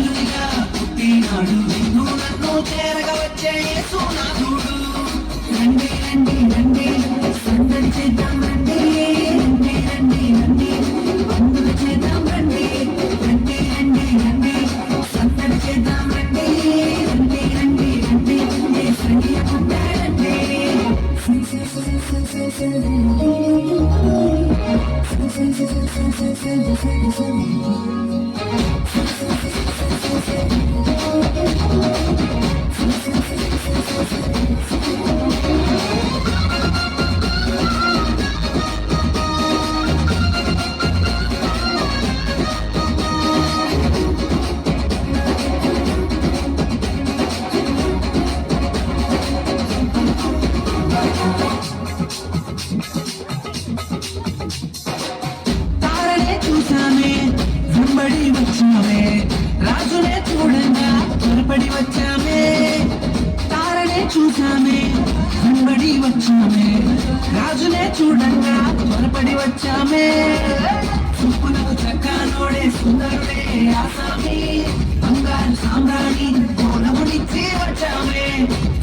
బాలునిగా పుట్టినాడు నిన్ను నన్ను చేరగా వచ్చే యేసునాథుడు. రండి రండి రండి సందడి చేద్దాం రండి, రండి రండి రండి పండుగ చేద్దాం రండి, రండి రండి రండి సందడి చేద్దాం రండి, రండి రండి రండి యేసయ్య పుట్టాడండి. తారనే చూసామే వెంబడి వచ్చామే, రాజునే చూడంగా త్వరపడి వచ్చామే. తారనే చూసామే వెంబడి వచ్చామే, రాజునే చూడంగా త్వరపడి వచ్చామే. చూపులకు చక్కనోడే సుందరుడే ఆసామి, బంగారు సామ్రాణి కోలమునిచ్చి వచ్చామే.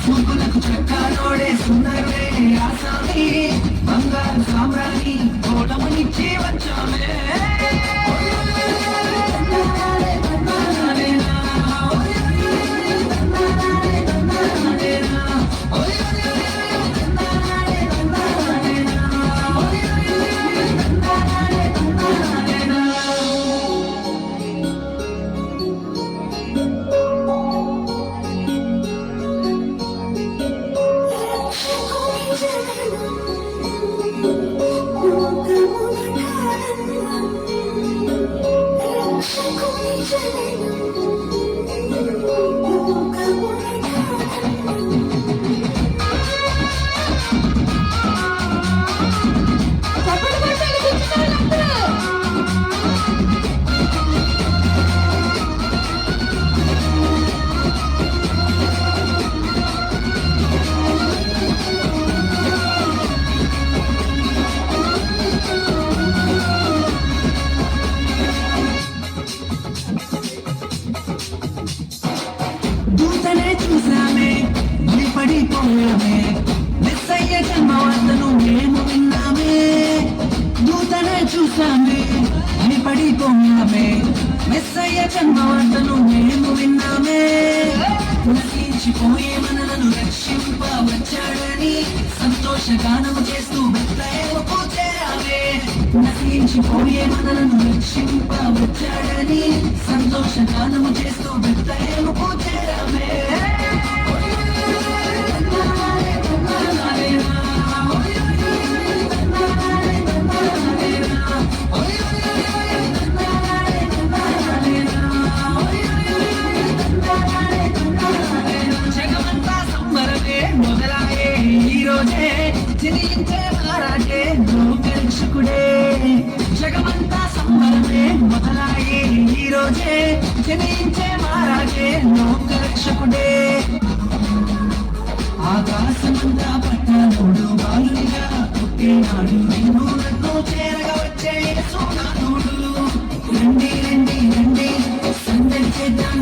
చూపులకు చక్కనోడే సుందరుడే ఆసామి, బంగారు సామ్రాణి కోలమునిచ్చి వచ్చామే. దూతనే చూసామే భయపడిపోయామే, మెస్సయ్య జన్మవార్తను మేము విన్నామే. దూతనే చూసామే భయపడిపోయామే, మెస్సయ్య జన్మవార్తను మేము విన్నామే. నశించిపోయే మనలను రక్షింప వచ్చాడని సంతోషగానము చేస్తూ బెత్లెహేముకు చేరామే. నశించిపోయే మనలను రక్షింప వచ్చాడని సంతోషగానము చేస్తూ బెత్లెహేముకు చేరామే. జగమంతా సంబరమే మొదలాయే ఈ రోజే, జనించే మారాటే లోకరక్షకుడే. జగమంతా సంబరమే మొదలాయే ఈ రోజే, జనించే మారాటే లోకరక్షకుడే. ఆకాశమంతా పట్టణుడు బాలునిగా పుట్టినాడు నిన్ను నన్ను చేరగా వచ్చే యేసునాథుడు. రండి రండి రండి సందడి చేద్దాం